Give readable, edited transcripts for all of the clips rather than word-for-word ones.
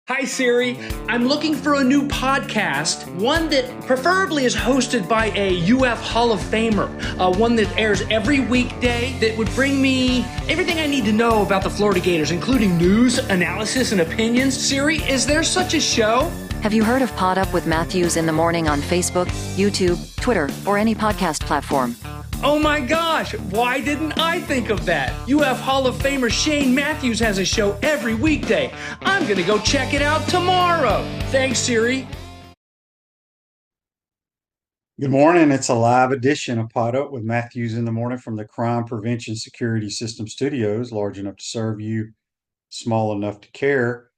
Hi Siri, I'm looking for a new podcast, one that preferably is hosted by a UF Hall of Famer, one that airs every weekday that would bring me everything I need to know about the Florida Gators, including news, analysis, and opinions. Siri, is there such a show? Have you heard of PodUp with Matthews in the morning on Facebook, YouTube, Twitter, or any podcast platform? Oh my gosh, why didn't I think of that? UF Hall of Famer Shane Matthews has a show every weekday. I'm gonna go check it out tomorrow. Thanks, Siri. Good morning. It's a live edition of PodUp with Matthews in the morning from the Crime Prevention Security System Studios, large enough to serve you, small enough to care.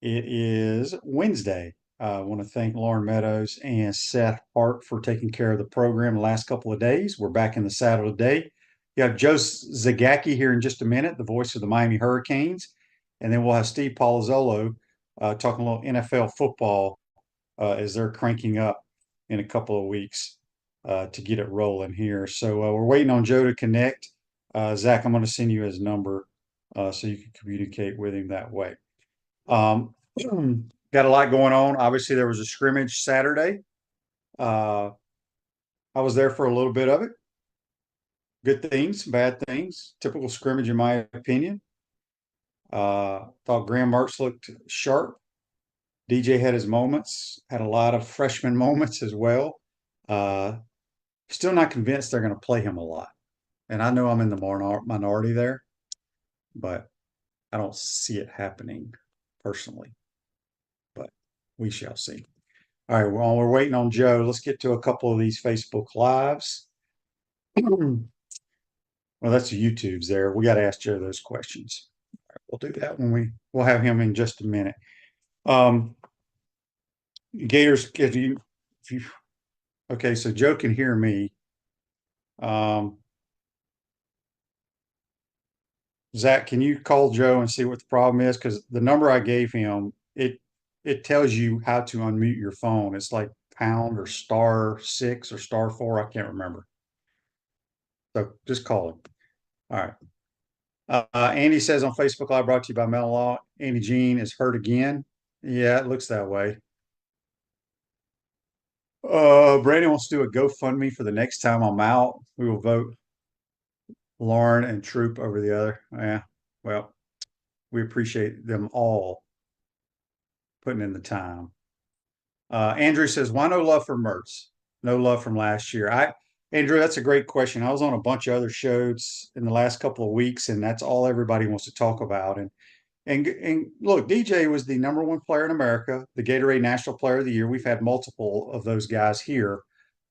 It is Wednesday. I want to thank Lauren Meadows and Seth Hart for taking care of the program the last couple of days. We're back in the saddle today. You have Joe Zagacki here in just a minute, the voice of the Miami Hurricanes. And then we'll have Steve Palazollo talking a little NFL football as they're cranking up in a couple of weeks to get it rolling here. So we're waiting on Joe to connect. Zach, I'm going to send you his number so you can communicate with him that way. Got a lot going on. Obviously, there was a scrimmage Saturday. I was there for a little bit of it. Good things, bad things. Typical scrimmage, in my opinion. Thought Graham Mertz looked sharp. DJ had his moments. Had a lot of freshman moments as well. Still not convinced they're going to play him a lot. And I know I'm in the minority there, but I don't see it happening personally. But we shall see. All right, well, we're waiting on Joe. Let's get to a couple of these Facebook Lives. Well, that's the YouTube's there. We got to ask Joe those questions. All right, we'll do that when we'll have him in just a minute. Gators, if you okay, so Joe can hear me. Zach, can you call Joe and see what the problem is? Because the number I gave him, it tells you how to unmute your phone. It's like pound or *6 or *4. I can't remember. So just call him. All right. Andy says on Facebook Live, brought to you by Mellon Law, Andy Jean is hurt again. Yeah, it looks that way. Brandon wants to do a GoFundMe for the next time I'm out. We will vote Lauren and Troop over the other. Yeah, well, we appreciate them all putting in the time. Andrew says, why no love for Mertz? No love from last year. Andrew, that's a great question. I was on a bunch of other shows in the last couple of weeks, and that's all everybody wants to talk about. And look, DJ was the #1 player in America, the Gatorade National Player of the Year. We've had multiple of those guys here.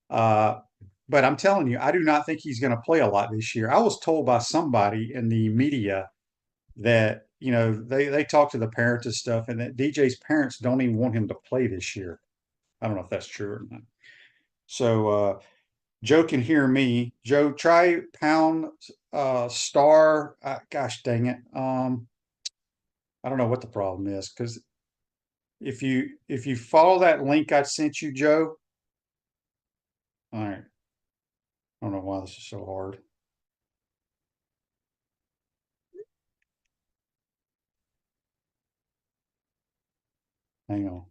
But I'm telling you, I do not think he's going to play a lot this year. I was told by somebody in the media that, they talk to the parents and stuff, and that DJ's parents don't even want him to play this year. I don't know if that's true or not. So Joe can hear me. Joe, try pound star. Gosh dang it. I don't know what the problem is, because if you follow that link I sent you, Joe. All right. I don't know why this is so hard. Hang on.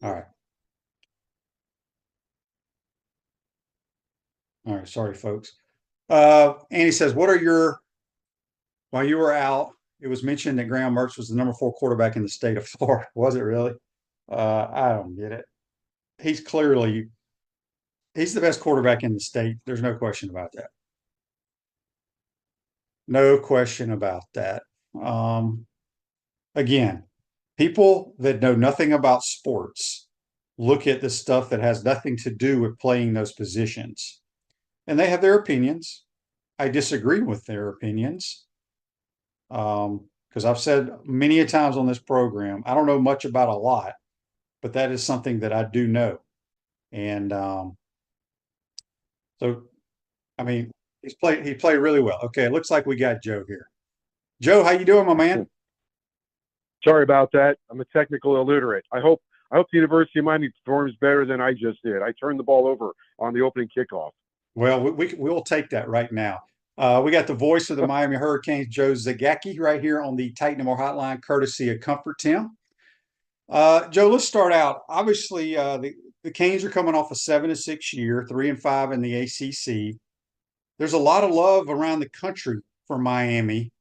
All right. All right. Sorry, folks. Andy says, while you were out, it was mentioned that Graham Mertz was the #4 quarterback in the state of Florida. Was it really? I don't get it. He's the best quarterback in the state. There's no question about that. No question about that. Again, people that know nothing about sports look at the stuff that has nothing to do with playing those positions, and they have their opinions. I disagree with their opinions because I've said many a times on this program, I don't know much about a lot, but that is something that I do know. And so, I mean, he played really well. Okay, it looks like we got Joe here. Joe, how you doing, my man? Sorry about that. I'm a technical illiterate. I hope the University of Miami performs better than I just did. I turned the ball over on the opening kickoff. Well, we'll take that right now. We got the voice of the Miami Hurricanes, Joe Zagacki, right here on the Titan and More Hotline, courtesy of Comfort Tim. Joe, let's start out. Obviously, the Canes are coming off a 7-6 year, 3-5 in the ACC. There's a lot of love around the country for Miami.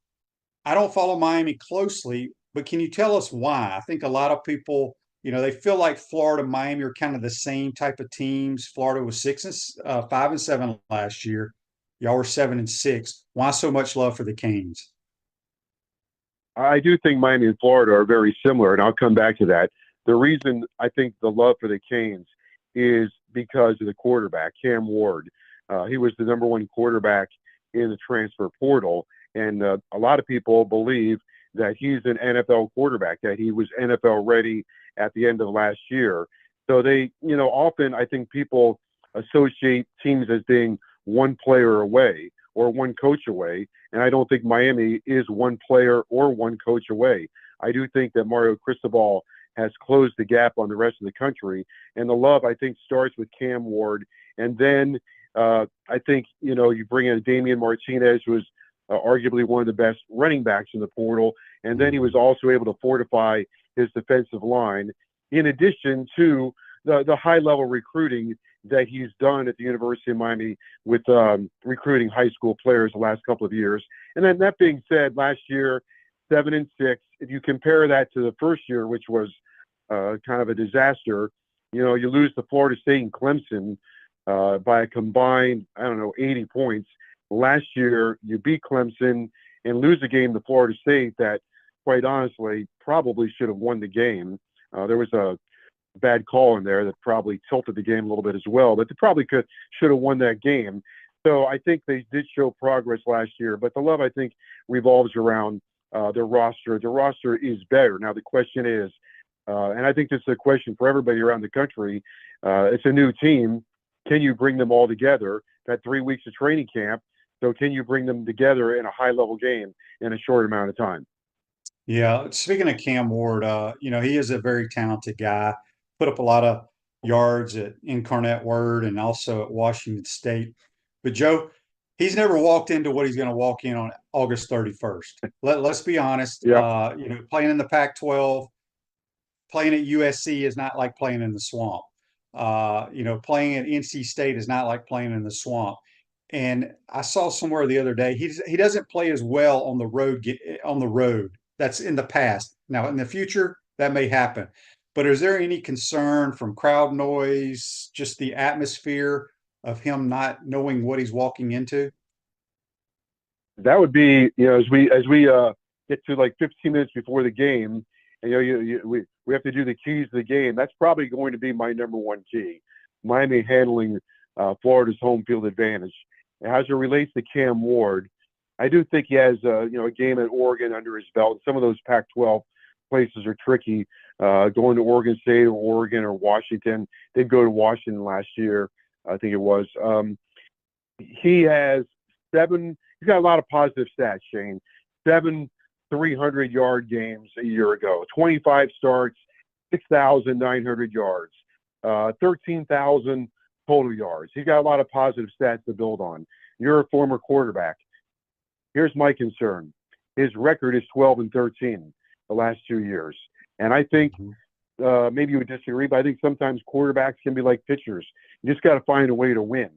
I don't follow Miami closely, but can you tell us why? I think a lot of people, they feel like Florida and Miami are kind of the same type of teams. Florida was 5-7 last year. Y'all were 7-6. Why so much love for the Canes? I do think Miami and Florida are very similar, and I'll come back to that. The reason I think the love for the Canes is because of the quarterback, Cam Ward. He was the number one quarterback in the transfer portal, and a lot of people believe that he's an NFL quarterback, that he was NFL ready at the end of last year. So they, often I think people associate teams as being one player away or one coach away. And I don't think Miami is one player or one coach away. I do think that Mario Cristobal has closed the gap on the rest of the country. And the love, I think, starts with Cam Ward. And then I think, you bring in Damian Martinez, who is arguably one of the best running backs in the portal. And then he was also able to fortify his defensive line, in addition to the high-level recruiting that he's done at the University of Miami with recruiting high school players the last couple of years. And then that being said, last year, 7-6, if you compare that to the first year, which was kind of a disaster, you lose to Florida State and Clemson by a combined, 80 points. Last year, you beat Clemson and lose a game to Florida State that, quite honestly, probably should have won the game. There was a bad call in there that probably tilted the game a little bit as well, but they probably should have won that game. So I think they did show progress last year, but the love, I think, revolves around their roster. The roster is better. Now the question is, and I think this is a question for everybody around the country, it's a new team. Can you bring them all together? That 3 weeks of training camp. So can you bring them together in a high-level game in a short amount of time? Yeah, speaking of Cam Ward, he is a very talented guy. Put up a lot of yards at Incarnate Word and also at Washington State. But Joe, he's never walked into what he's going to walk in on August 31st. Let's be honest. Yeah. Playing in the Pac-12, playing at USC is not like playing in the swamp. Playing at NC State is not like playing in the swamp. And I saw somewhere the other day he doesn't play as well on the road. That's in the past. Now in the future that may happen. But is there any concern from crowd noise, just the atmosphere of him not knowing what he's walking into? That would be, as we get to like 15 minutes before the game, and we have to do the keys to the game. That's probably going to be my number one key. Miami handling Florida's home field advantage. As it relates to Cam Ward, I do think he has a game at Oregon under his belt. Some of those Pac-12 places are tricky. Going to Oregon State or Oregon or Washington. They'd go to Washington last year, I think it was. He has he's got a lot of positive stats, Shane. 7 300-yard games a year ago, 25 starts, 6,900 yards, 13,000 total yards. He's got a lot of positive stats to build on. You're a former quarterback. Here's my concern. His record is 12-13 the last 2 years. And I think maybe you would disagree, but I think sometimes quarterbacks can be like pitchers. You just got to find a way to win.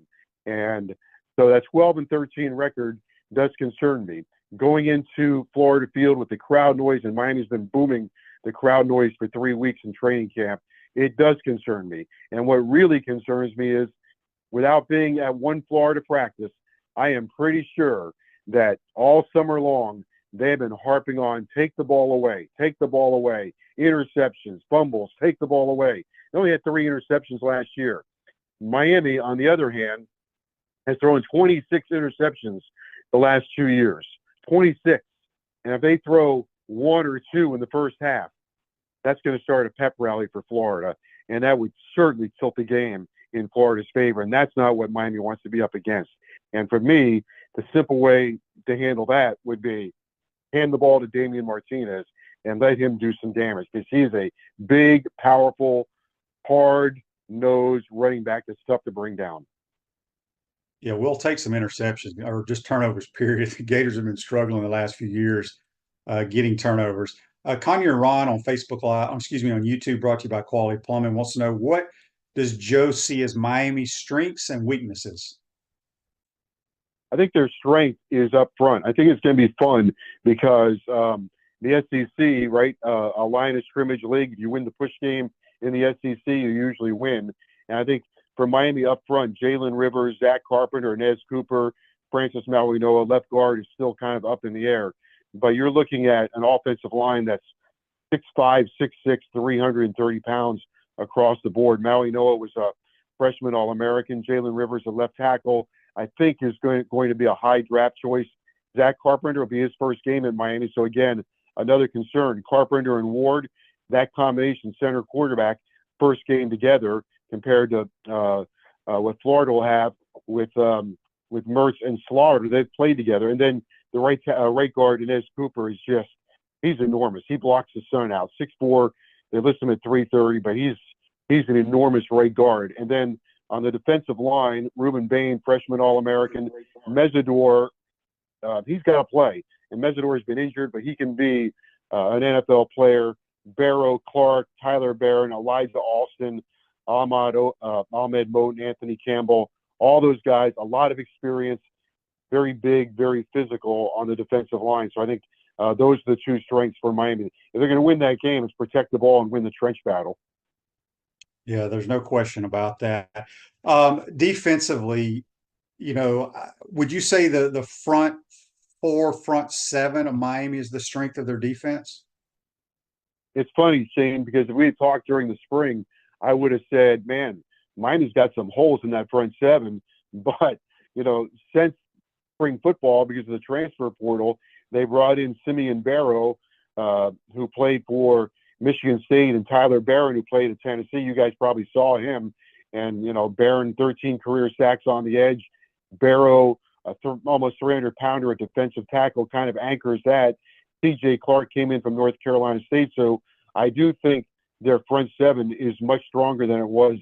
And so that 12-13 record does concern me. Going into Florida Field with the crowd noise, and Miami's been booming the crowd noise for 3 weeks in training camp, it does concern me. And what really concerns me is, without being at one Florida practice, I am pretty sure that all summer long, they've been harping on, take the ball away, interceptions, fumbles, take the ball away. They only had 3 interceptions last year. Miami, on the other hand, has thrown 26 interceptions the last 2 years. 26. And if they throw 1 or 2 in the first half, that's going to start a pep rally for Florida. And that would certainly tilt the game in Florida's favor. And that's not what Miami wants to be up against. And for me, the simple way to handle that would be hand the ball to Damian Martinez and let him do some damage, because he's a big, powerful, hard-nosed running back that's tough to bring down. Yeah, we'll take some interceptions or just turnovers, period. The Gators have been struggling the last few years getting turnovers. Conyer Ron on Facebook Live, excuse me, on YouTube, brought to you by Quality Plumbing, wants to know what does Joe see as Miami's strengths and weaknesses? I think their strength is up front. I think it's going to be fun because the SEC, right, a line of scrimmage league. If you win the push game in the SEC, you usually win. And I think for Miami up front, Jalen Rivers, Zach Carpenter, Nez Cooper, Francis Mauigoa, left guard is still kind of up in the air. But you're looking at an offensive line that's 6'5", 6'6", 330 pounds across the board. Mauigoa was a freshman All-American. Jalen Rivers, a left tackle, I think is going to be a high draft choice. Zach Carpenter will be his first game in Miami. So again, another concern. Carpenter and Ward, that combination, center quarterback, first game together compared to what Florida will have with Mertz and Slaughter. They've played together. And then the right guard, Inez Cooper, is just, he's enormous. He blocks the sun out. 6'4", they list him at 330, but he's an enormous right guard. And then on the defensive line, Ruben Bain, freshman All-American. Mesidor, he's got to play. And Mesidor has been injured, but he can be an NFL player. Barrow, Clark, Tyler Barron, Elijah Alston, Ahmed Moten, Anthony Campbell, all those guys, a lot of experience, very big, very physical on the defensive line. So I think those are the two strengths for Miami. If they're going to win that game, it's protect the ball and win the trench battle. Yeah, there's no question about that. Defensively, would you say the front four, front seven of Miami is the strength of their defense? It's funny, Shane, because if we had talked during the spring, I would have said, man, Miami's got some holes in that front seven. But, since spring football, because of the transfer portal, they brought in Simeon Barrow, who played for Michigan State, and Tyler Barron, who played at Tennessee. You guys probably saw him. And, Barron, 13 career sacks on the edge. Barrow, almost 300-pounder at defensive tackle, kind of anchors that. C.J. Clark came in from North Carolina State. So I do think their front seven is much stronger than it was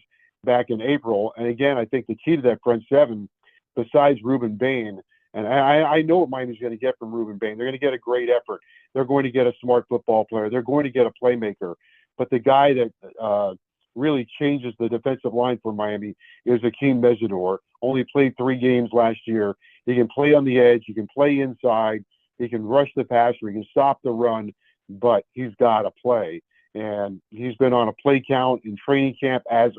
back in April. And again, I think the key to that front seven, besides Ruben Bain, and I know what Miami's going to get from Ruben Bain. They're going to get a great effort. They're going to get a smart football player. They're going to get a playmaker. But the guy that really changes the defensive line for Miami is Akeem Mesidor. Only played 3 games last year. He can play on the edge. He can play inside. He can rush the passer. He can stop the run. But he's got to play. And he's been on a play count in training camp as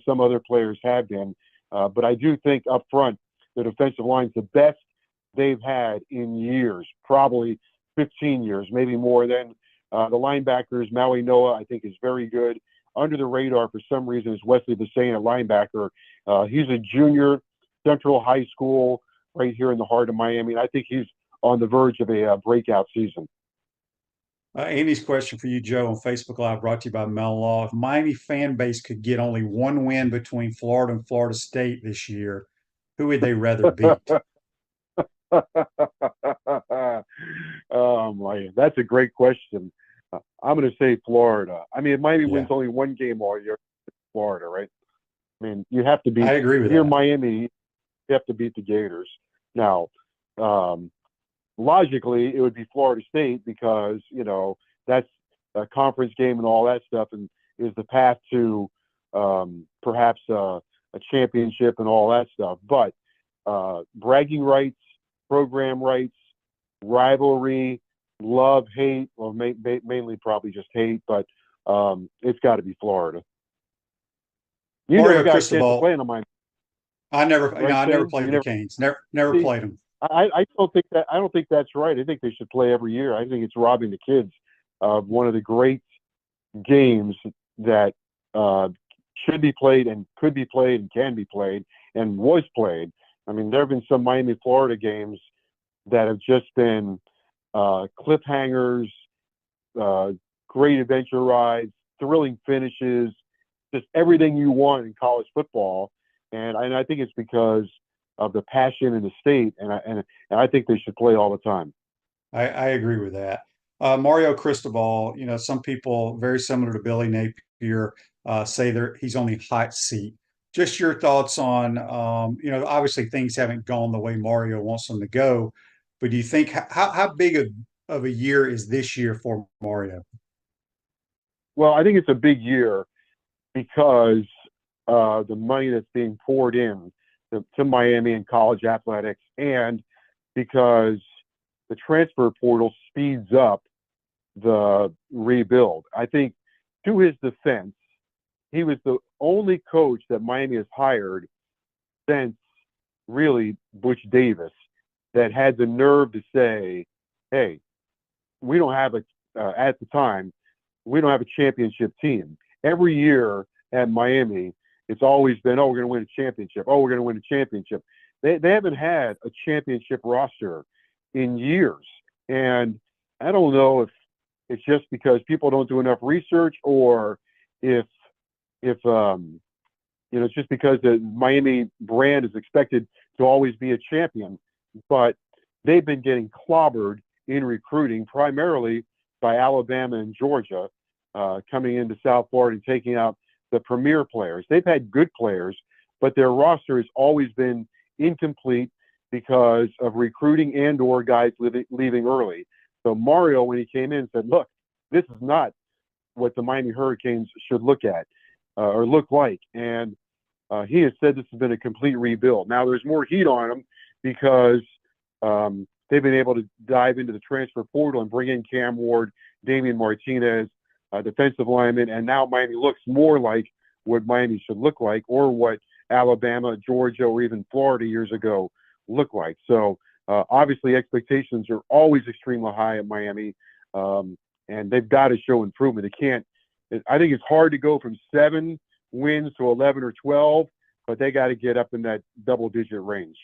some other players have been. But I do think up front, the defensive line's the best they've had in years, probably 15 years, maybe more. Than the linebackers, Mauigoa, I think, is very good. Under the radar for some reason is Wesley Bissain, a linebacker. He's a junior, Central High School, right here in the heart of Miami. And I think he's on the verge of a breakout season. Andy's question for you, Joe, on Facebook Live, brought to you by Mel Law. If Miami fan base could get only one win between Florida and Florida State this year, who would they rather beat? Oh, my, that's a great question. I'm going to say Florida. I mean, if Miami wins only one game all year, Florida, right? I mean, you have to beat. I agree with that. If you're that. Miami, you have to beat the Gators. Now, logically, it would be Florida State because, that's a conference game and all that stuff, and is the path to perhaps a championship and all that stuff. But bragging rights, program rights, rivalry, love, hate, well, mainly probably just hate, but it's got to be Florida. You never got a chance to play in Miami. I never played with the Canes. Never played them. I don't think that's right. I think they should play every year. I think it's robbing the kids of one of the great games that should be played and could be played and can be played and was played. I mean, there have been some Miami, Florida games that have just been cliffhangers, great adventure rides, thrilling finishes, just everything you want in college football. And I think it's because of the passion in the state, and I think they should play all the time. I agree with that. Mario Cristobal, some people very similar to Billy Napier say he's only hot seat. just your thoughts on, obviously things haven't gone the way Mario wants them to go, but do you think how big of a year is this year for Mario? Well, I think it's a big year because the money that's being poured in to Miami and college athletics, and because the transfer portal speeds up the rebuild. I think, to his defense, he was the only coach that Miami has hired since really Butch Davis that had the nerve to say, "Hey, we don't have a at the time we don't have a championship team." Every year at Miami, it's always been, "Oh, we're going to win a championship. Oh, we're going to win a championship." They haven't had a championship roster in years, and I don't know if it's just because people don't do enough research, or if it's just because the Miami brand is expected to always be a champion. But they've been getting clobbered in recruiting, primarily by Alabama and Georgia, coming into South Florida and taking out the premier players. They've had good players, but their roster has always been incomplete because of recruiting and/or guys leaving early. So Mario, when he came in, said, "Look, this is not what the Miami Hurricanes should look at or look like." And he has said this has been a complete rebuild. Now there's more heat on him because they've been able to dive into the transfer portal and bring in Cam Ward, Damian Martinez, defensive lineman, and now Miami looks more like what Miami should look like, or what Alabama, Georgia, or even Florida years ago looked like. So obviously expectations are always extremely high at Miami, and they've got to show improvement. They can't. I think it's hard to go from 7 wins to 11 or 12, but they got to get up in that double-digit range.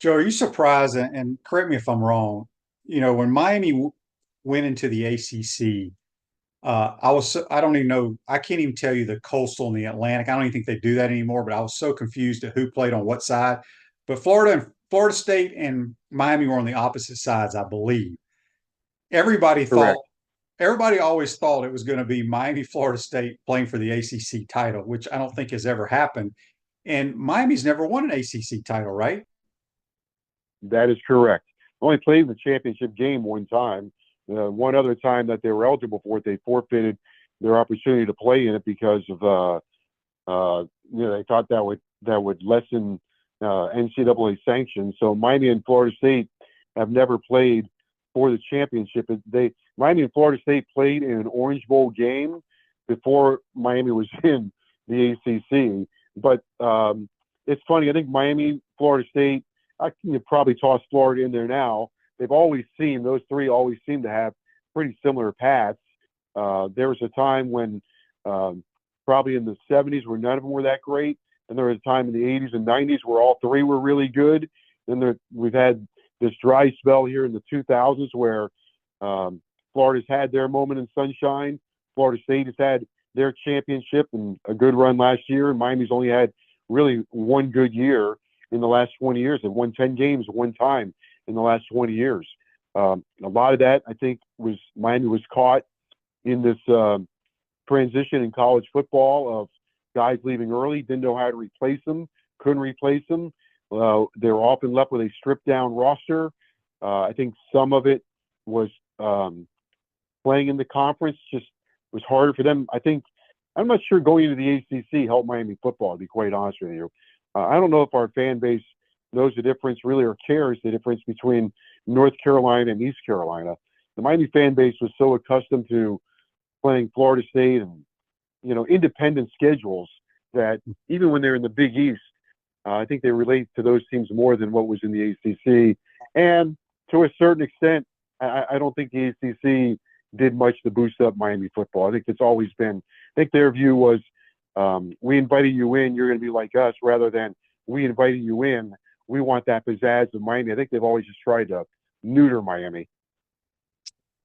Joe, are you surprised? And correct me if I'm wrong. When Miami went into the ACC, I don't even know. I can't even tell you the Coastal and the Atlantic. I don't even think they do that anymore. But I was so confused at who played on what side. But Florida State and Miami were on the opposite sides, I believe. Everybody Correct. thought Everybody always thought it was going to be Miami, Florida State playing for the ACC title, which I don't think has ever happened. And Miami's never won an ACC title, right? That is correct. Only played in the championship game one time. One other time that they were eligible for it, they forfeited their opportunity to play in it because of they thought that would lessen NCAA sanctions. So Miami and Florida State have never played for the championship. Miami and Florida State played in an Orange Bowl game before Miami was in the ACC. But it's funny. I think Miami, Florida State, I can probably toss Florida in there now. Those three always seem to have pretty similar paths. There was a time when probably in the 70s where none of them were that great. And there was a time in the 80s and 90s where all three were really good. Then we've had this dry spell here in the 2000s where Florida's had their moment in sunshine. Florida State has had their championship and a good run last year. And Miami's only had really one good year in the last 20 years. They've won 10 games one time in the last 20 years. A lot of that, I think, was Miami was caught in this transition in college football of guys leaving early, didn't know how to replace them, couldn't replace them. They were often left with a stripped-down roster. I think some of it was playing in the conference just was harder for them. I'm not sure going into the ACC helped Miami football, to be quite honest with you. I don't know if our fan base knows the difference really or cares the difference between North Carolina and East Carolina. The Miami fan base was so accustomed to playing Florida State and, independent schedules that even when they're in the Big East, I think they relate to those teams more than what was in the ACC. And to a certain extent, I don't think the ACC did much to boost up Miami football. I think it's always been, I think their view was, we invited you in, you're going to be like us, rather than we invited you in, we want that pizzazz of Miami. I think they've always just tried to neuter Miami.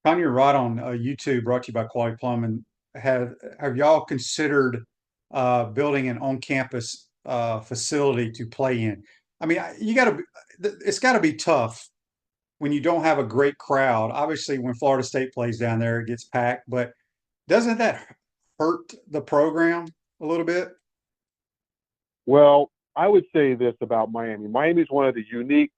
Tanya Rod on YouTube, brought to you by Quality Plumbing. Have y'all considered building an on-campus facility to play in? I mean, it's got to be tough when you don't have a great crowd. Obviously, when Florida State plays down there, it gets packed. But doesn't that hurt the program a little bit? Well, I would say this about Miami. Miami is one of the unique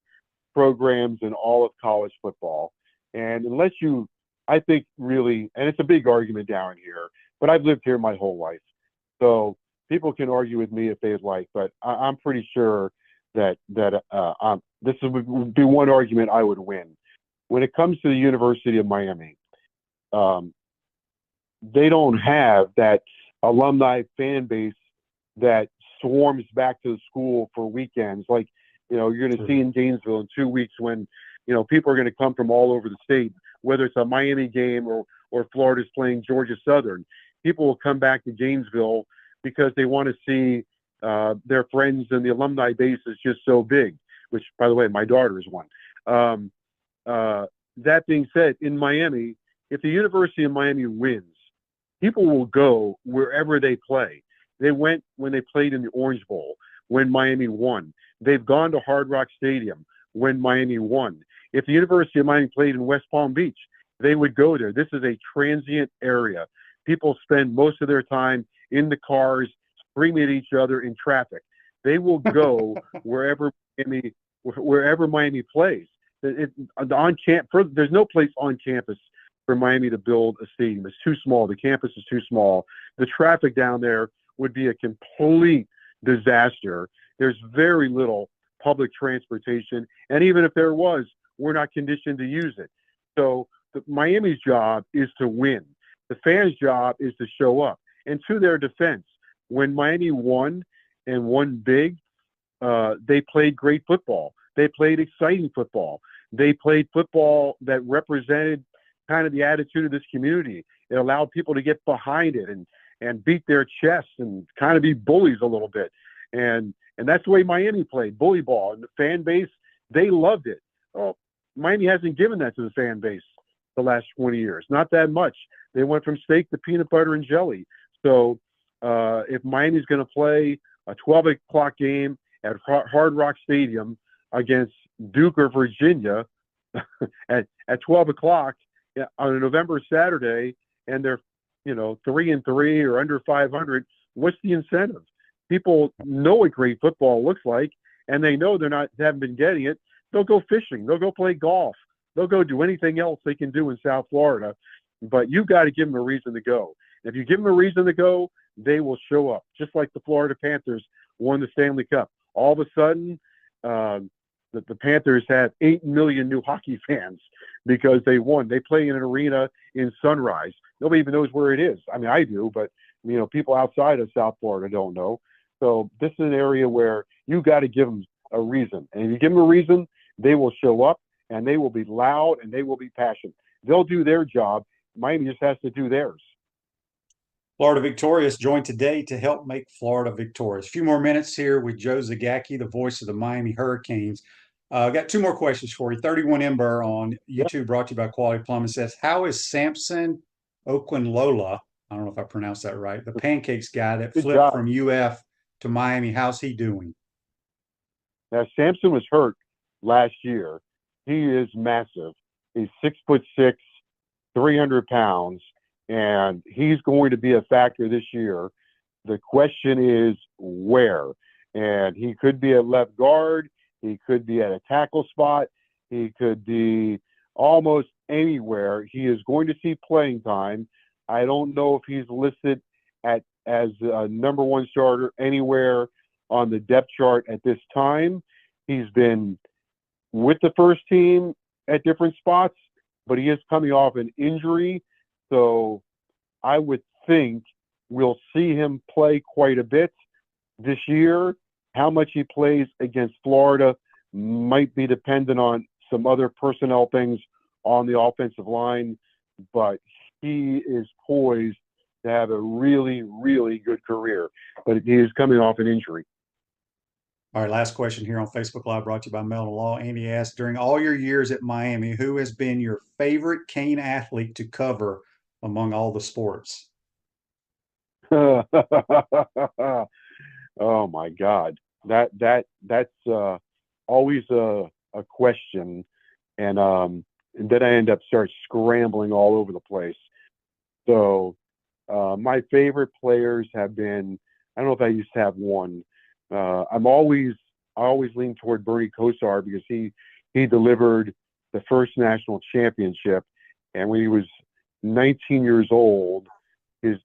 programs in all of college football. And unless you, I think really, and it's a big argument down here, but I've lived here my whole life. So people can argue with me if they'd like, but I'm pretty sure that this would be one argument I would win. When it comes to the University of Miami, they don't have that alumni fan base that swarms back to the school for weekends. Like, you're going to see in Gainesville in 2 weeks when, people are going to come from all over the state, whether it's a Miami game or Florida's playing Georgia Southern. People will come back to Gainesville because they want to see their friends, and the alumni base is just so big, which, by the way, my daughter is one. That being said, in Miami, if the University of Miami wins, people will go wherever they play. They went when they played in the Orange Bowl when Miami won. They've gone to Hard Rock Stadium when Miami won. If the University of Miami played in West Palm Beach, they would go there. This is a transient area. People spend most of their time in the cars, screaming at each other in traffic. They will go wherever Miami plays. There's no place on campus for Miami to build a stadium. It's too small. The campus is too small. The traffic down there would be a complete disaster. There's very little public transportation, and even if there was, we're not conditioned to use it. So Miami's job is to win. The fans' job is to show up. And to their defense, when Miami won and won big, they played great football. They played exciting football. They played football that represented kind of the attitude of this community. It allowed people to get behind it and beat their chests and kind of be bullies a little bit. And that's the way Miami played, bully ball. And the fan base, they loved it. Well, Miami hasn't given that to the fan base the last 20 years. Not that much. They went from steak to peanut butter and jelly. So if Miami's going to play a 12 o'clock game at Hard Rock Stadium against Duke or Virginia at 12 o'clock on a November Saturday, and they're 3-3 or under 500, what's the incentive? People know what great football looks like, and they know they haven't been getting it. They'll go fishing. They'll go play golf. They'll go do anything else they can do in South Florida. But you've got to give them a reason to go. If you give them a reason to go, they will show up, just like the Florida Panthers won the Stanley Cup. All of a sudden, the Panthers have 8 million new hockey fans because they won. They play in an arena in Sunrise. Nobody even knows where it is. I mean, I do, but people outside of South Florida don't know. So this is an area where you got to give them a reason. And if you give them a reason, they will show up, and they will be loud, and they will be passionate. They'll do their job. Miami just has to do theirs. Florida Victorious joined today to help make Florida victorious. A few more minutes here with Joe Zagacki, the voice of the Miami Hurricanes. Got 2 more questions for you. 31 Ember on YouTube, brought to you by Quality Plumbing, says, how is Samson Okunlola, I don't know if I pronounced that right, the pancakes guy that flipped from UF to Miami, how's he doing? Now, Samson was hurt last year. He is massive. He's 6'6", 300 pounds, and he's going to be a factor this year. The question is where? And he could be at left guard. He could be at a tackle spot. He could be almost anywhere. He is going to see playing time. I don't know if he's listed as a number 1 starter anywhere on the depth chart at this time. He's been with the first team at different spots, but he is coming off an injury. So I would think we'll see him play quite a bit this year. How much he plays against Florida might be dependent on some other personnel things on the offensive line, but he is poised to have a really, really good career. But he is coming off an injury. All right, last question here on Facebook Live, brought to you by Melton Law. Andy asks, during all your years at Miami, who has been your favorite cane athlete to cover among all the sports? Oh my God, that's always a question, and then I end up scrambling all over the place. So my favorite players have been, I don't know if I used to have one, I always lean toward Bernie Kosar because he delivered the first national championship, and when he was 19 years old, his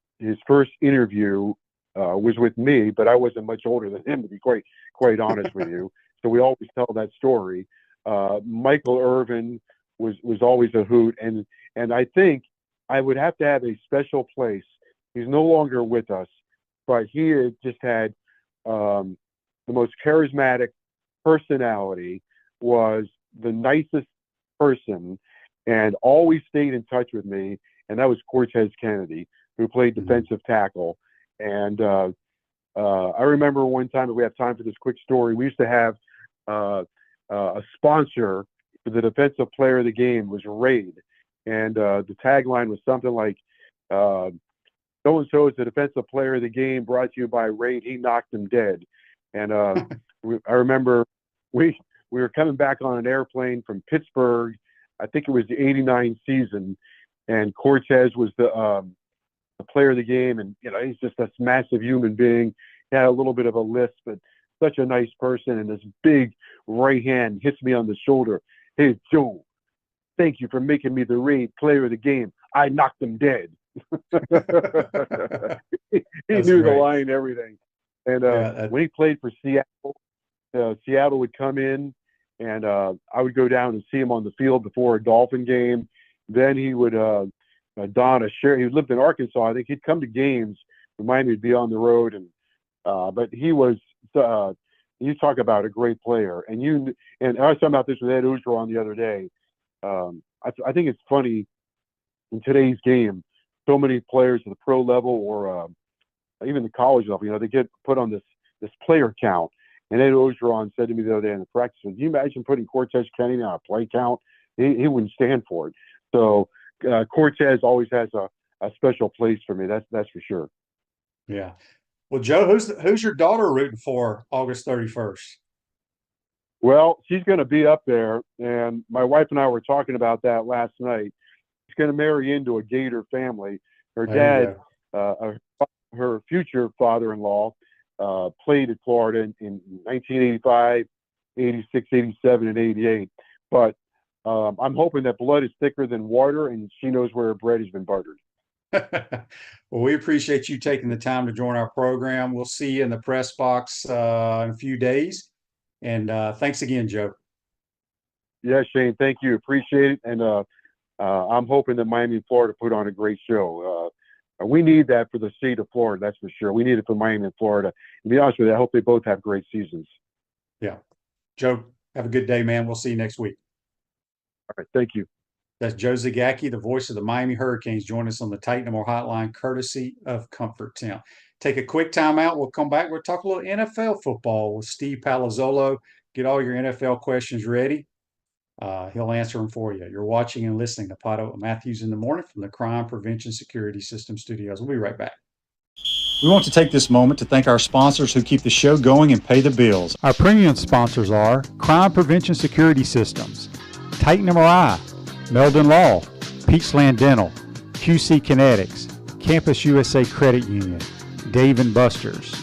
first interview was with me, but I wasn't much older than him, to be quite honest with you. So we always tell that story. Michael Irvin was always a hoot, and I think I would have to have a special place. He's no longer with us, but he had just had the most charismatic personality, was the nicest person, and always stayed in touch with me, and that was Cortez Kennedy, who played defensive tackle. And I remember one time, if we have time for this quick story, we used to have a sponsor for the defensive player of the game was Raid. And the tagline was something like, so-and-so is the defensive player of the game, brought to you by Raid. He knocked him dead. And I remember we were coming back on an airplane from Pittsburgh. I think it was the '89 season, and Cortez was the player of the game. And, you know, he's just this massive human being. He had a little bit of a lisp, but such a nice person. And this big right hand hits me on the shoulder. Hey, Joe, thank you for making me the Raid player of the game. I knocked him dead. he knew the line and everything. And when he played for Seattle, Seattle would come in, and I would go down and see him on the field before a Dolphin game. Then he would don a shirt. He lived in Arkansas. I think he'd come to games, remind me to be on the road. And but he was you talk about a great player. And I was talking about this with Ed Ogeron the other day. I think it's funny in today's game, so many players at the pro level or even the college level, you know, they get put on this player count. And Ed Ogeron said to me the other day in the practice, "Can you imagine putting Cortez Kennedy on a play count? He wouldn't stand for it." So Cortez always has a special place for me. That's for sure. Yeah. Well, Joe, who's your daughter rooting for August 31st? Well, she's going to be up there, and my wife and I were talking about that last night. She's going to marry into a Gator family. Her dad, her future father-in-law, played at Florida in 1985, 86, 87, and 88. But I'm hoping that blood is thicker than water, and she knows where her bread has been buttered. Well, we appreciate you taking the time to join our program. We'll see you in the press box in a few days. And thanks again, Joe. Yeah, Shane, thank you. Appreciate it. And I'm hoping that Miami and Florida put on a great show. We need that for the state of Florida, that's for sure. We need it for Miami and Florida. To be honest with you, I hope they both have great seasons. Yeah. Joe, have a good day, man. We'll see you next week. All right. Thank you. That's Joe Zagacki, the voice of the Miami Hurricanes, join us on the Titan No More Hotline, courtesy of Comfort Town. Take a quick time out. We'll come back. We'll talk a little NFL football with Steve Palazollo. Get all your NFL questions ready. He'll answer them for you. You're watching and listening to PodUp with Matthews in the Morning from the Crime Prevention Security System Studios. We'll be right back. We want to take this moment to thank our sponsors who keep the show going and pay the bills. Our premium sponsors are Crime Prevention Security Systems, Titan MRI, Meldon Law, Peachland Dental, QC Kinetics, Campus USA Credit Union, Dave & Buster's.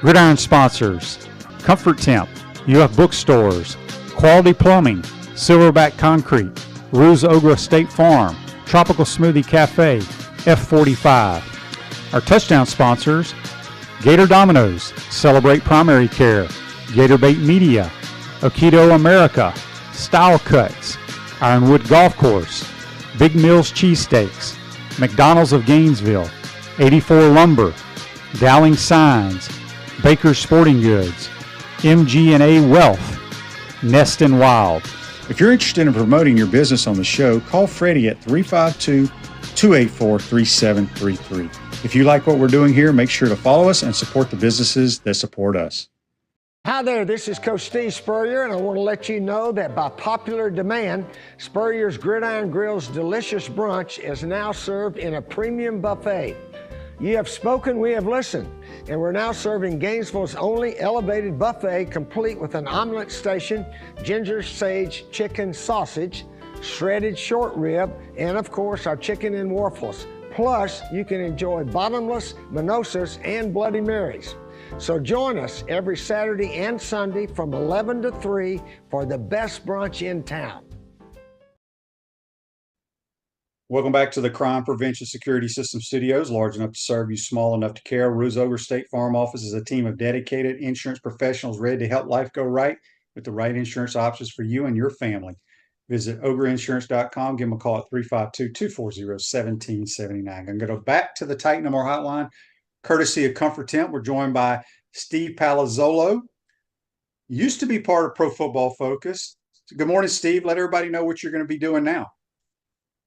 Gridiron sponsors, Comfort Temp, UF Bookstores, Quality Plumbing, Silverback Concrete, Ruse Ogra State Farm, Tropical Smoothie Cafe, F45. Our touchdown sponsors, Gator Dominoes, Celebrate Primary Care, Gator Bait Media, Aikido America, Style Cuts, Ironwood Golf Course, Big Mills Cheesesteaks, McDonald's of Gainesville, 84 Lumber, Dowling Signs, Baker's Sporting Goods, MG&A Wealth, Nest and Wild. If you're interested in promoting your business on the show, call Freddie at 352-284-3733. If you like what we're doing here, make sure to follow us and support the businesses that support us. Hi there, this is Coach Steve Spurrier, and I want to let you know that by popular demand, Spurrier's Gridiron Grill's delicious brunch is now served in a premium buffet. You have spoken, we have listened, and we're now serving Gainesville's only elevated buffet, complete with an omelet station, ginger sage chicken sausage, shredded short rib, and of course our chicken and waffles. Plus, you can enjoy bottomless, mimosas, and Bloody Marys. So join us every Saturday and Sunday from 11 to 3 for the best brunch in town. Welcome back to the Crime Prevention Security System Studios, large enough to serve you, small enough to care. Rules Over State Farm Office is a team of dedicated insurance professionals ready to help life go right with the right insurance options for you and your family. Visitogreinsurance.com. Give them a call at 352-240-1779. I'm going to go back to the Titan More hotline, courtesy of Comfort Tent. We're joined by Steve Palazollo, used to be part of Pro Football Focus. Good morning, Steve. Let everybody know what you're going to be doing now.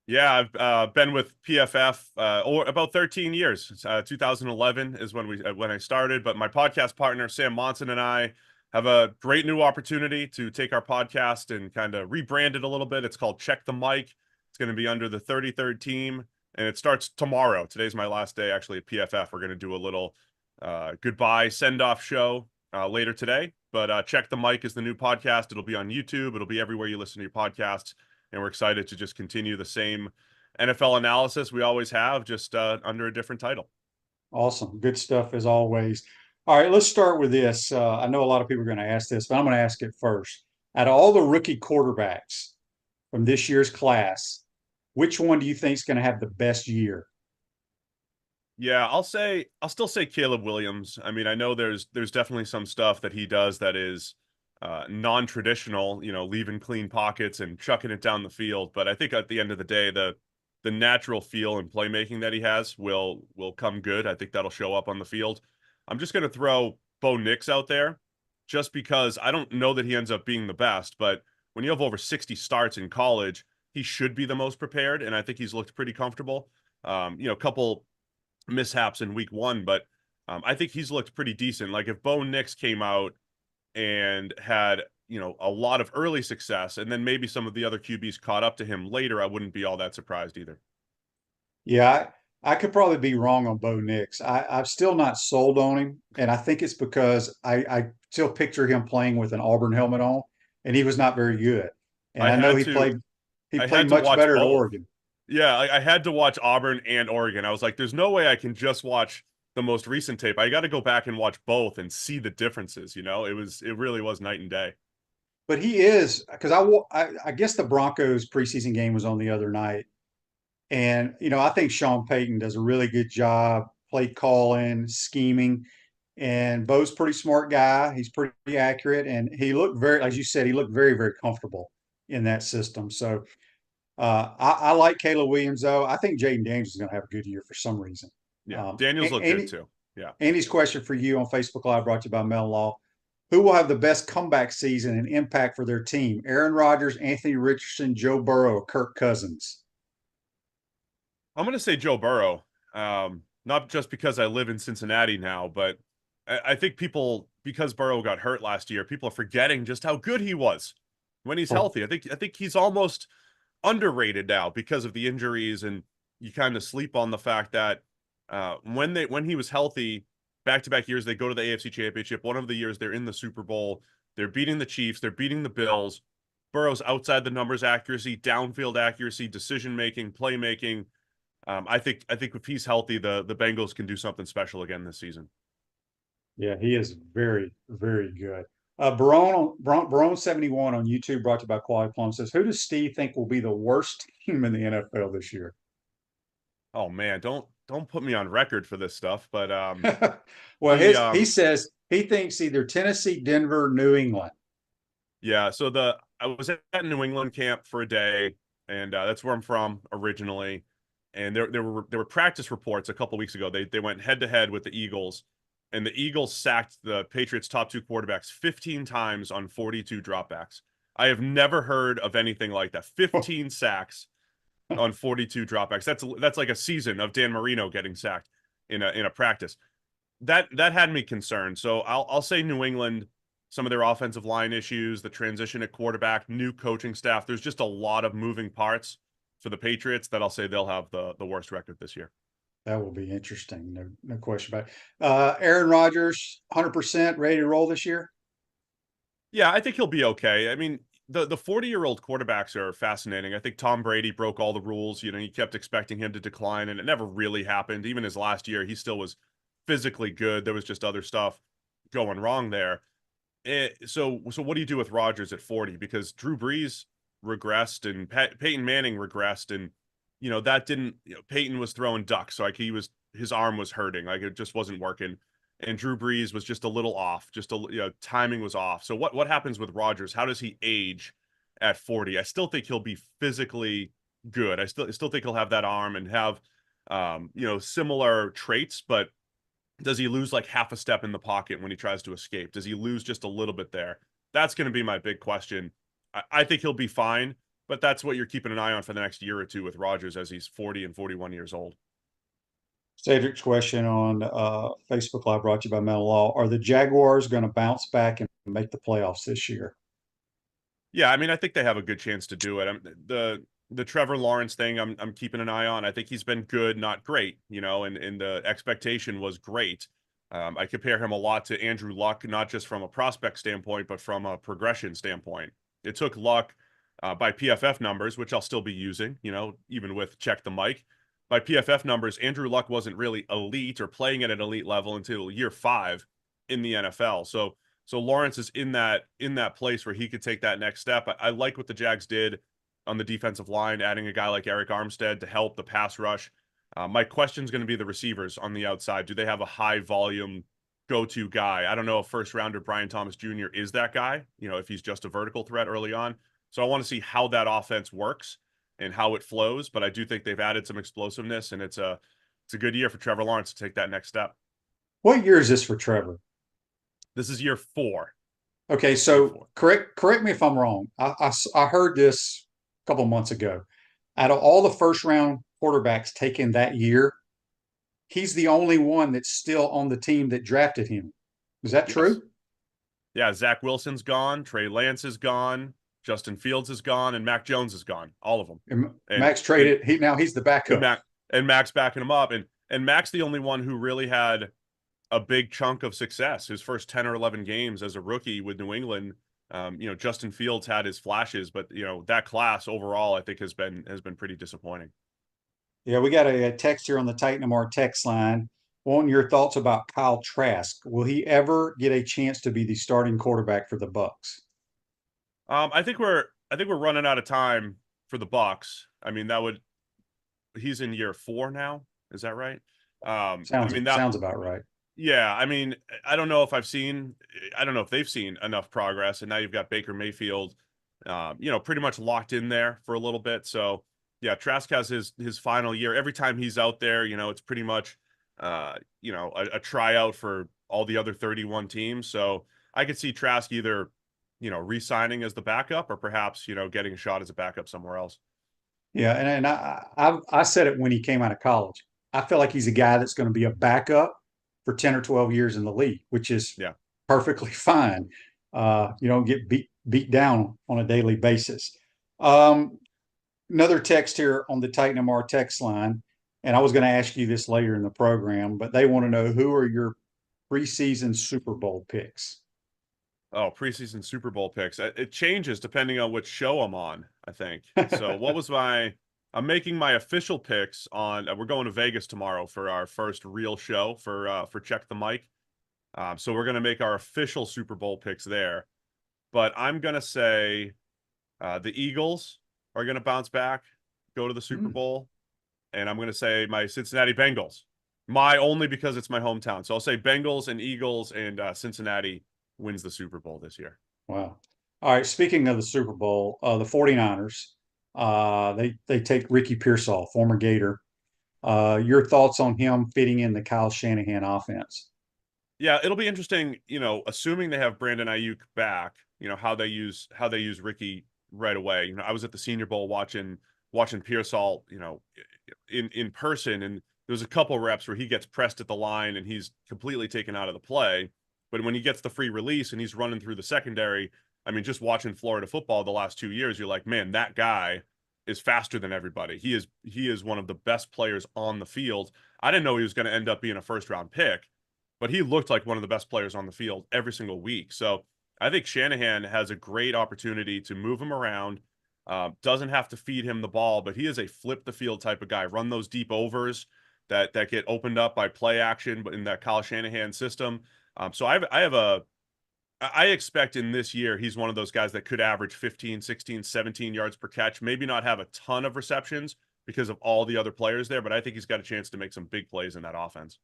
Yeah, I've been with PFF about 13 years. 2011 is when I started, but my podcast partner, Sam Monson, and I have a great new opportunity to take our podcast and kind of rebrand it a little bit. It's called Check the Mic. It's going to be under the 33rd team, and it starts tomorrow. Today's my last day actually at PFF. We're going to do a little goodbye send-off show later today, but Check the Mic is the new podcast. It'll be on YouTube. It'll be everywhere you listen to your podcasts. And we're excited to just continue the same NFL analysis we always have, just under a different title. Awesome. Good stuff as always. All right, let's start with this. I know a lot of people are going to ask this, but I'm going to ask it first. Out of all the rookie quarterbacks from this year's class, which one do you think is going to have the best year? Yeah, I'll still say Caleb Williams. I mean, I know there's definitely some stuff that he does that is non-traditional, leaving clean pockets and chucking it down the field. But I think at the end of the day, the natural feel and playmaking that he has will come good. I think that'll show up on the field. I'm just going to throw Bo Nix out there just because I don't know that he ends up being the best, but when you have over 60 starts in college, he should be the most prepared. And I think he's looked pretty comfortable. A couple mishaps in week 1, but I think he's looked pretty decent. Like if Bo Nix came out and had, a lot of early success, and then maybe some of the other QBs caught up to him later, I wouldn't be all that surprised either. Yeah, I could probably be wrong on Bo Nix. I'm still not sold on him, and I think it's because I still picture him playing with an Auburn helmet on, and he was not very good. And I know he played much better at Oregon. Yeah, I had to watch Auburn and Oregon. I was like, there's no way I can just watch the most recent tape. I got to go back and watch both and see the differences. It really was night and day. But he is, because I guess the Broncos preseason game was on the other night, and I think Sean Payton does a really good job play calling, scheming, and Bo's a pretty smart guy. He's pretty accurate, and he looked as you said, he looked very, very comfortable in that system. So I like Caleb Williams though. I think Jaden Daniels is going to have a good year for some reason. Yeah, Daniels looked good too. Yeah. Andy's question for you on Facebook Live, brought to you by Mel Law. Who will have the best comeback season and impact for their team? Aaron Rodgers, Anthony Richardson, Joe Burrow, or Kirk Cousins? I'm going to say Joe Burrow. Not just because I live in Cincinnati now, but I think because Burrow got hurt last year, people are forgetting just how good he was when he's healthy. I think he's almost underrated now because of the injuries, and you kind of sleep on the fact that when he was healthy, back-to-back years, they go to the AFC Championship. One of the years they're in the Super Bowl. They're beating the Chiefs. They're beating the Bills. Burrow's outside the numbers accuracy, downfield accuracy, decision-making, playmaking. I think if he's healthy, the Bengals can do something special again this season. Yeah, he is very, very good. Barone 71 on YouTube, brought to you by Quality Plum, says, who does Steve think will be the worst team in the NFL this year? Oh man, don't put me on record for this stuff, but well, he says he thinks either Tennessee, Denver, New England. Yeah, so I was at New England camp for a day, and that's where I'm from originally. And there were practice reports a couple weeks ago. They went head to head with the Eagles, and the Eagles sacked the Patriots' top 2 quarterbacks 15 times on 42 dropbacks. I have never heard of anything like that. 15 sacks on 42 dropbacks. That's like a season of Dan Marino getting sacked in a practice. That had me concerned. So I'll say New England, some of their offensive line issues, the transition at quarterback, new coaching staff. There's just a lot of moving parts for the Patriots that I'll say they'll have the worst record this year. That will be interesting. No question about it. Aaron Rodgers, 100% ready to roll this year? Yeah, I think he'll be okay. I mean, the 40-year-old quarterbacks are fascinating. I think Tom Brady broke all the rules. You kept expecting him to decline, and it never really happened. Even his last year, he still was physically good. There was just other stuff going wrong there. So what do you do with Rodgers at 40? Because Drew Brees regressed and Peyton Manning regressed, and that didn't. Peyton was throwing ducks, so like his arm was hurting, like it just wasn't working, and Drew Brees was just a little off, timing was off. So what happens with Rodgers? How does he age at 40? I still think he'll be physically good. I still think he'll have that arm and have similar traits, but does he lose like half a step in the pocket when he tries to escape? Does he lose just a little bit there? That's going to be my big question. I think he'll be fine, but that's what you're keeping an eye on for the next year or two with Rodgers as he's 40 and 41 years old. Cedric's question on Facebook Live, brought to you by Metal Law. Are the Jaguars going to bounce back and make the playoffs this year? Yeah, I mean, I think they have a good chance to do it. The Trevor Lawrence thing, I'm keeping an eye on. I think he's been good, not great, and the expectation was great. I compare him a lot to Andrew Luck, not just from a prospect standpoint, but from a progression standpoint. It took Luck by PFF numbers, which I'll still be using, even with check the mic. By PFF numbers, Andrew Luck wasn't really elite or playing at an elite level until year 5 in the NFL. So Lawrence is in that place where he could take that next step. I like what the Jags did on the defensive line, adding a guy like Eric Armstead to help the pass rush. My question is going to be the receivers on the outside. Do they have a high volume go-to guy? I don't know if first rounder Brian Thomas Jr. is that guy, if he's just a vertical threat early on. So I want to see how that offense works and how it flows. But I do think they've added some explosiveness, and it's a good year for Trevor Lawrence to take that next step. What year is this for Trevor? This is year 4. Okay, so correct me if I'm wrong. I heard this a couple months ago. Out of all the first round quarterbacks taken that year, he's the only one that's still on the team that drafted him. Is that true? Yeah, Zach Wilson's gone, Trey Lance is gone, Justin Fields is gone, and Mac Jones is gone. All of them. And Max traded. He's the backup. And Max backing him up, and Mac's the only one who really had a big chunk of success. His first 10 or 11 games as a rookie with New England. Justin Fields had his flashes, but that class overall, I think has been pretty disappointing. Yeah, we got a text here on the Titan MR text line. Want your thoughts about Kyle Trask? Will he ever get a chance to be the starting quarterback for the Bucs? I think we're running out of time for the Bucs. I mean, he's in year 4 now. Is that right? Sounds about right. Yeah, I mean, I don't know if they've seen enough progress, and now you've got Baker Mayfield, pretty much locked in there for a little bit. So yeah, Trask has his final year. Every time he's out there, it's pretty much, a tryout for all the other 31 teams. So I could see Trask either, re-signing as the backup or perhaps, getting a shot as a backup somewhere else. Yeah, and I said it when he came out of college. I feel like he's a guy that's going to be a backup for 10 or 12 years in the league, which is perfectly fine. You don't get beat down on a daily basis. Another text here on the Titan MR text line, and I was going to ask you this later in the program, but they want to know, who are your preseason Super Bowl picks? Oh, preseason Super Bowl picks. It changes depending on which show I'm on, I think. So I'm making my official picks on, we're going to Vegas tomorrow for our first real show for Check the Mic. So we're going to make our official Super Bowl picks there. But I'm going to say the Eagles are going to bounce back, go to the Super Bowl. And I'm going to say my Cincinnati Bengals. Only because it's my hometown. So I'll say Bengals and Eagles, and Cincinnati wins the Super Bowl this year. Wow. All right. Speaking of the Super Bowl, the 49ers, they take Ricky Pearsall, former Gator. Your thoughts on him fitting in the Kyle Shanahan offense? Yeah, it'll be interesting, assuming they have Brandon Ayuk back, how they use Ricky right away. I was at the Senior Bowl watching Pearsall, in person, and there was a couple reps where he gets pressed at the line and he's completely taken out of the play. But when he gets the free release and he's running through the secondary, I mean, just watching Florida football the last 2 years, you're like, man, that guy is faster than everybody. He is one of the best players on the field. I didn't know he was going to end up being a first-round pick, but he looked like one of the best players on the field every single week. So I think Shanahan has a great opportunity to move him around. Doesn't have to feed him the ball, but he is a flip the field type of guy. Run those deep overs, that get opened up by play action, but in that Kyle Shanahan system. So I expect in this year, he's one of those guys that could average 15, 16, 17 yards per catch, maybe not have a ton of receptions because of all the other players there, but I think he's got a chance to make some big plays in that offense.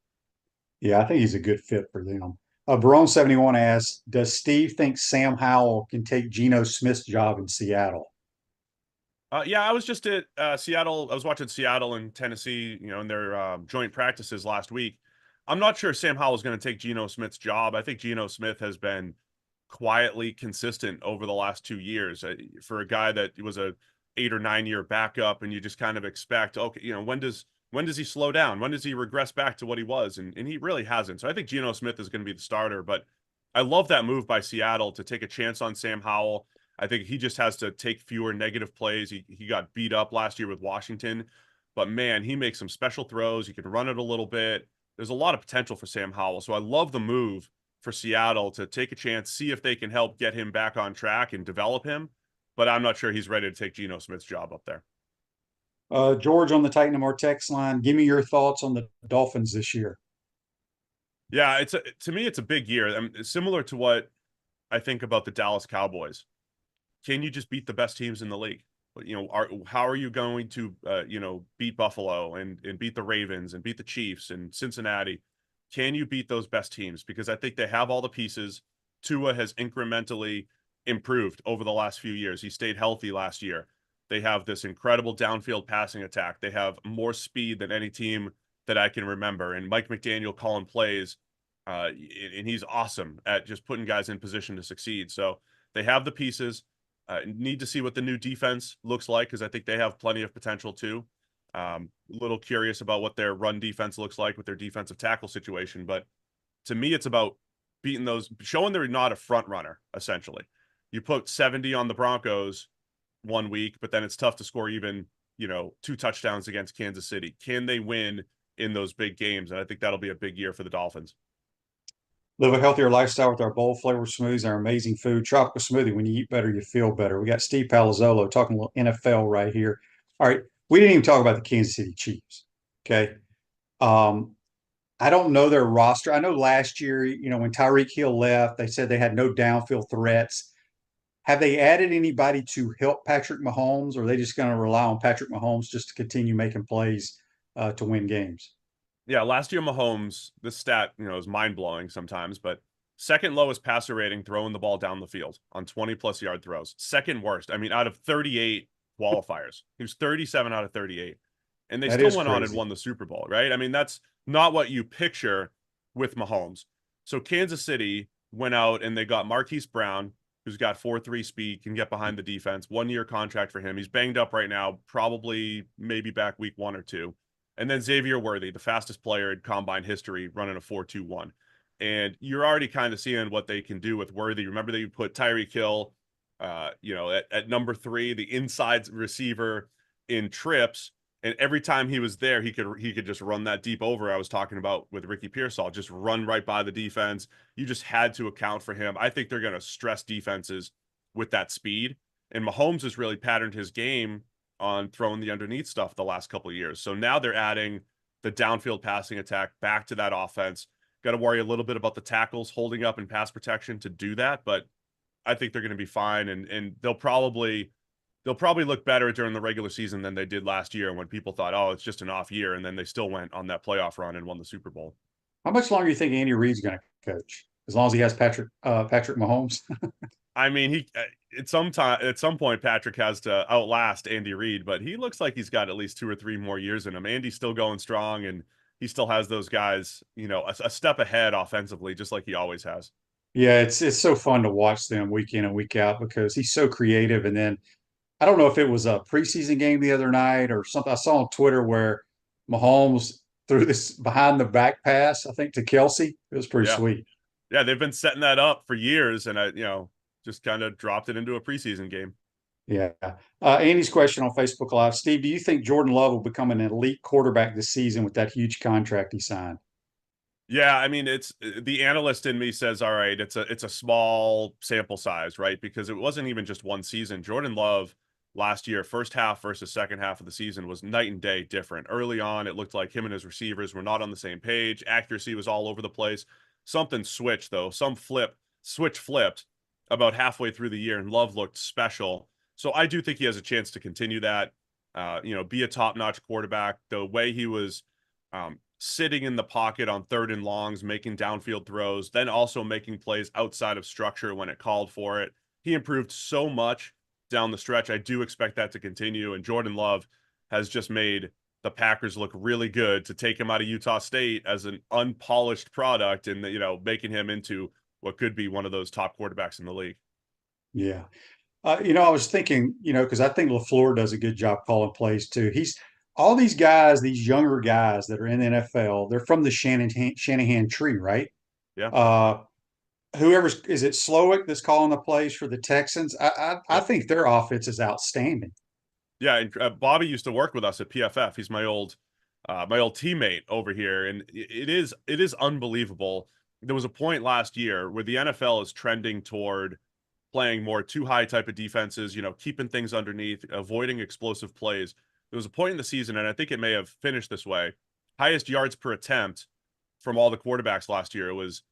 Yeah, I think he's a good fit for them. Barone71 asks, does Steve think Sam Howell can take Geno Smith's job in Seattle? Yeah, I was just at Seattle. I was watching Seattle and Tennessee, in their joint practices last week. I'm not sure Sam Howell is going to take Geno Smith's job. I think Geno Smith has been quietly consistent over the last 2 years for a guy that was a 8 or 9 year backup, and you just kind of expect, okay, when does he slow down? When does he regress back to what he was? And he really hasn't. So I think Geno Smith is going to be the starter, but I love that move by Seattle to take a chance on Sam Howell. I think he just has to take fewer negative plays. He got beat up last year with Washington, but man, he makes some special throws. He can run it a little bit. There's a lot of potential for Sam Howell. So I love the move for Seattle to take a chance, see if they can help get him back on track and develop him. But I'm not sure he's ready to take Geno Smith's job up there. George on the Titan More text line, give me your thoughts on the Dolphins this year. Yeah, to me, it's a big year. Similar to what I think about the Dallas Cowboys. Can you just beat the best teams in the league? How are you going to, beat Buffalo and beat the Ravens and beat the Chiefs and Cincinnati? Can you beat those best teams? Because I think they have all the pieces. Tua has incrementally improved over the last few years. He stayed healthy last year. They have this incredible downfield passing attack. They have more speed than any team that I can remember. And Mike McDaniel calling plays, and he's awesome at just putting guys in position to succeed. So they have the pieces. Need to see what the new defense looks like because I think they have plenty of potential too. A little curious about what their run defense looks like with their defensive tackle situation. But to me, it's about beating those, showing they're not a front runner, essentially. You put 70 on the Broncos 1 week, but then it's tough to score even, 2 touchdowns against Kansas City. Can they win in those big games? And I think that'll be a big year for the Dolphins. Live a healthier lifestyle with our bold flavor smoothies, our amazing food. Tropical smoothie. When you eat better, you feel better. We got Steve Palazollo talking a little NFL right here. All right. We didn't even talk about the Kansas City Chiefs. Okay. I don't know their roster. I know last year, when Tyreek Hill left, they said they had no downfield threats. Have they added anybody to help Patrick Mahomes, or are they just going to rely on Patrick Mahomes just to continue making plays to win games? Yeah, last year Mahomes, this stat, is mind-blowing sometimes, but second lowest passer rating throwing the ball down the field on 20-plus yard throws. Second worst. Out of 38 qualifiers. He was 37 out of 38. And they still went on and won the Super Bowl, right? That's not what you picture with Mahomes. So Kansas City went out and they got Marquise Brown, who's got 4.3 speed, can get behind the defense. 1-year contract for him. He's banged up right now, probably maybe back week 1 or 2. And then Xavier Worthy, the fastest player in combine history, running a 4.21. And you're already kind of seeing what they can do with Worthy. Remember that you put Tyreek Hill, at number 3, the inside receiver in trips. And every time he was there, he could just run that deep over I was talking about with Ricky Pearsall, just run right by the defense. You just had to account for him. I think they're going to stress defenses with that speed. And Mahomes has really patterned his game on throwing the underneath stuff the last couple of years. So now they're adding the downfield passing attack back to that offense. Got to worry a little bit about the tackles holding up and pass protection to do that, but I think they're going to be fine, and they'll probably look better during the regular season than they did last year when people thought, oh, it's just an off year, and then they still went on that playoff run and won the Super Bowl. How much longer do you think Andy Reid's going to coach? As long as he has Patrick Mahomes? He at some point Patrick has to outlast Andy Reid, but he looks like he's got at least 2 or 3 more years in him. Andy's still going strong, and he still has those guys, a step ahead offensively, just like he always has. Yeah, it's so fun to watch them week in and week out because he's so creative. And then I don't know if it was a preseason game the other night or something. I saw on Twitter where Mahomes threw this behind the back pass, I think, to Kelsey. It was pretty sweet. Yeah, they've been setting that up for years, and I just kind of dropped it into a preseason game. Yeah. Andy's question on Facebook Live. Steve, do you think Jordan Love will become an elite quarterback this season with that huge contract he signed? Yeah, it's the analyst in me says, all right, it's a small sample size, right? Because it wasn't even just one season. Jordan Love last year, first half versus second half of the season was night and day different. Early on, it looked like him and his receivers were not on the same page. Accuracy was all over the place. Something switched though. Switch flipped about halfway through the year, and Love looked special. So I do think he has a chance to continue that. Be a top-notch quarterback. The way he was sitting in the pocket on 3rd and longs, making downfield throws, then also making plays outside of structure when it called for it. He improved so much down the stretch. I do expect that to continue. And Jordan Love has just made the Packers look really good to take him out of Utah State as an unpolished product and, making him into what could be one of those top quarterbacks in the league. Yeah. I was thinking, because I think LaFleur does a good job calling plays too. He's all these guys, these younger guys that are in the NFL, they're from the Shanahan tree, right? Yeah. Is it Slowick that's calling the plays for the Texans? I think their offense is outstanding. Yeah, and Bobby used to work with us at PFF. He's my old teammate over here, and it is unbelievable. There was a point last year where the NFL is trending toward playing more too high type of defenses, keeping things underneath, avoiding explosive plays. There was a point in the season, and I think it may have finished this way, highest yards per attempt from all the quarterbacks last year. It was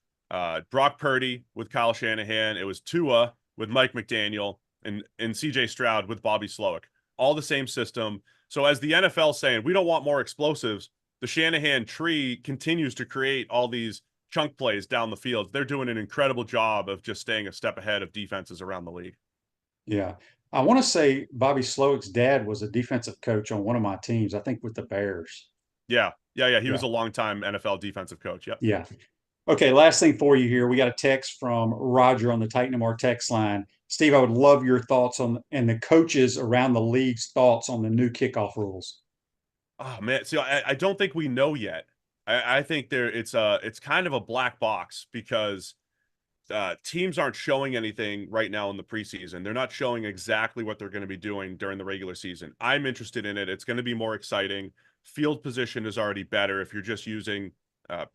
Brock Purdy with Kyle Shanahan. It was Tua with Mike McDaniel and CJ Stroud with Bobby Slowick. All the same system. So as the NFL saying, we don't want more explosives, the Shanahan tree continues to create all these chunk plays down the field. They're doing an incredible job of just staying a step ahead of defenses around the league. Yeah. I want to say Bobby Slowick's dad was a defensive coach on one of my teams, I think with the Bears. Yeah. He was a longtime NFL defensive coach. Yep. Yeah. Okay, last thing for you here. We got a text from Roger on the Titan MR text line. Steve, I would love your thoughts and the coaches around the league's thoughts on the new kickoff rules. Oh man, see, I don't think we know yet. I think it's kind of a black box because teams aren't showing anything right now in the preseason. They're not showing exactly what they're going to be doing during the regular season. I'm interested in it. It's going to be more exciting. Field position is already better if you're just using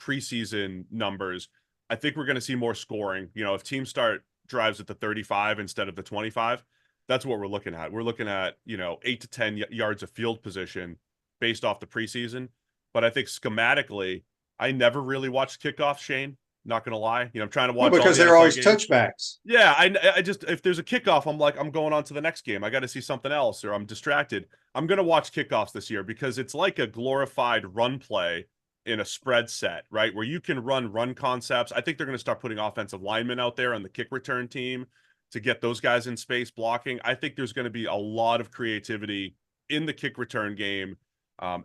preseason numbers. I think we're going to see more scoring. If teams start drives at the 35 instead of the 25, that's what we're looking at. We're looking at 8 to 10 yards of field position based off the preseason. But I think schematically, I never really watched kickoffs, Shane. Not gonna lie, I'm trying to watch because they're always touchbacks. Yeah, I just, if there's a kickoff, I'm going on to the next game. I got to see something else, or I'm distracted. I'm gonna watch kickoffs this year because it's like a glorified run play in a spread set, right? Where you can run concepts. I think they're gonna start putting offensive linemen out there on the kick return team to get those guys in space blocking. I think there's gonna be a lot of creativity in the kick return game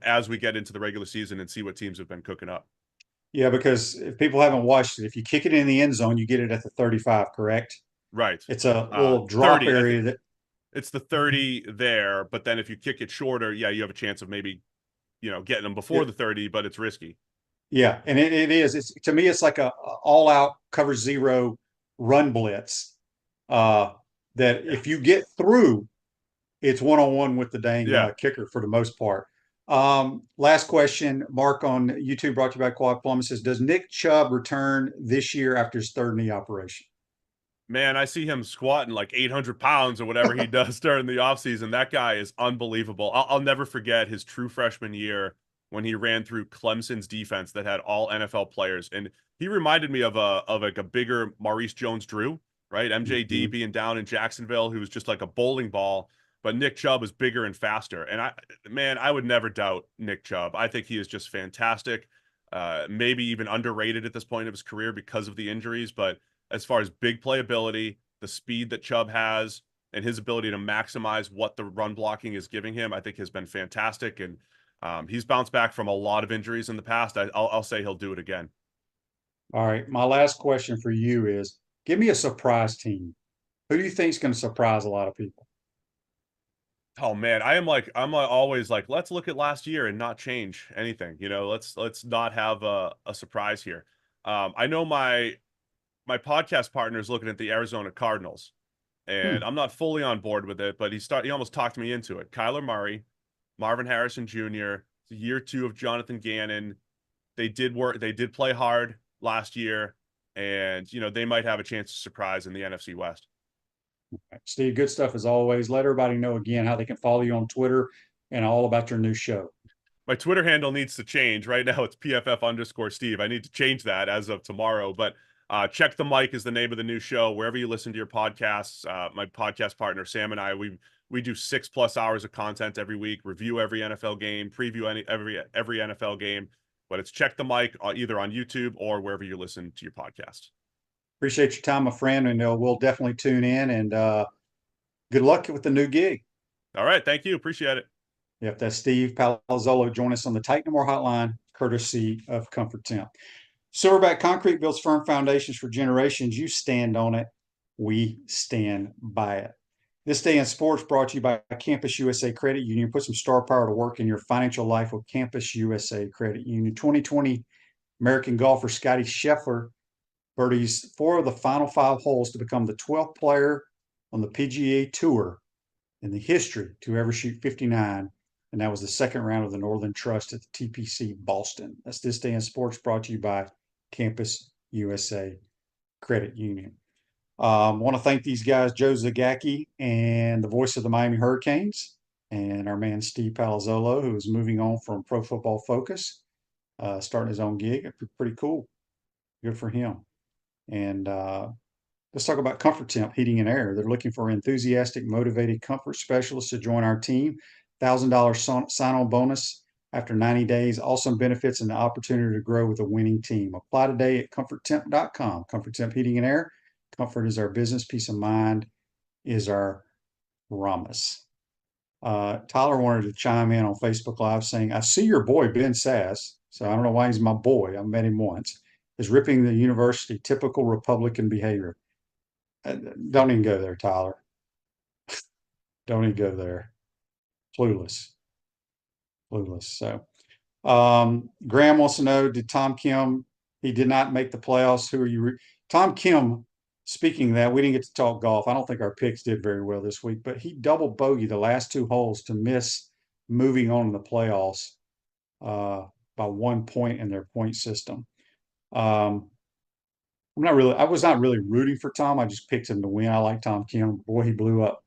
as we get into the regular season and see what teams have been cooking up. Yeah, because if people haven't watched it, if you kick it in the end zone, you get it at the 35, correct? Right. It's a little drop 30, area it's the 30 there, but then if you kick it shorter, yeah, you have a chance of maybe, getting them before the 30, but it's risky. Yeah, and it is. It's to me, it's like a all-out cover zero run blitz. That if you get through, it's one-on-one with the dang kicker for the most part. Last question, Mark on YouTube, brought to you by Quad Plum, says, does Nick Chubb return this year after his third knee operation? Man, I see him squatting like 800 pounds or whatever he does during the offseason. That guy is unbelievable. I'll never forget his true freshman year when he ran through Clemson's defense that had all NFL players. And he reminded me of a bigger Maurice Jones-Drew, right? MJD being down in Jacksonville, who was just like a bowling ball. But Nick Chubb is bigger and faster. And I would never doubt Nick Chubb. I think he is just fantastic. Maybe even underrated at this point of his career because of the injuries. But as far as big playability, the speed that Chubb has, and his ability to maximize what the run blocking is giving him, I think has been fantastic. And he's bounced back from a lot of injuries in the past. I'll say he'll do it again. All right. My last question for you is, give me a surprise team. Who do you think is going to surprise a lot of people? Oh man, I'm always like, let's look at last year and not change anything. Let's not have a surprise here. I know my podcast partner is looking at the Arizona Cardinals, and I'm not fully on board with it, but he almost talked me into it. Kyler Murray, Marvin Harrison Jr., year 2 of Jonathan Gannon. They did play hard last year, and they might have a chance to surprise in the NFC West. Steve, good stuff as always. Let everybody know again how they can follow you on Twitter and all about your new show. My Twitter handle needs to change. Right now it's PFF_Steve. I need to change that as of tomorrow. But Check the Mic is the name of the new show. Wherever you listen to your podcasts, my podcast partner Sam and I, we do 6+ hours of content every week, review every NFL game, preview every NFL game. But it's Check the Mic either on YouTube or wherever you listen to your podcast. Appreciate your time, my friend, and we'll definitely tune in. And good luck with the new gig. All right, thank you. Appreciate it. Yep, that's Steve Palazollo. Join us on the Titan No More Hotline, courtesy of Comfort Temp. Silverback Concrete builds firm foundations for generations. You stand on it. We stand by it. This Day in Sports brought to you by Campus USA Credit Union. Put some star power to work in your financial life with Campus USA Credit Union. 2020 American golfer Scotty Scheffler birdies 4 of the final 5 holes to become the 12th player on the PGA Tour in the history to ever shoot 59. And that was the second round of the Northern Trust at the TPC Boston. That's This Day in Sports brought to you by Campus USA Credit Union. Want to thank these guys, Joe Zagacki and the voice of the Miami Hurricanes, and our man Steve Palazollo, who is moving on from Pro Football Focus, starting his own gig. Pretty cool. Good for him. And let's talk about Comfort Temp Heating and Air. They're looking for enthusiastic, motivated comfort specialists to join our team. $1,000 sign-on bonus after 90 days. Awesome benefits and the opportunity to grow with a winning team. Apply today at comforttemp.com. Comfort Temp Heating and Air. Comfort is our business. Peace of mind is our promise. Tyler wanted to chime in on Facebook Live saying, I see your boy, Ben Sass. So I don't know why he's my boy. I met him once. Is ripping the university. Typical Republican behavior. Don't even go there, Tyler. Don't even go there. Clueless. So, Graham wants to know, did Tom Kim, he did not make the playoffs. Who are you? Tom Kim, speaking of that, we didn't get to talk golf. I don't think our picks did very well this week, but he double bogeyed the last 2 holes to miss moving on in the playoffs by 1 point in their point system. I was not really rooting for Tom. I just picked him to win. I like Tom Kim. Boy, he blew up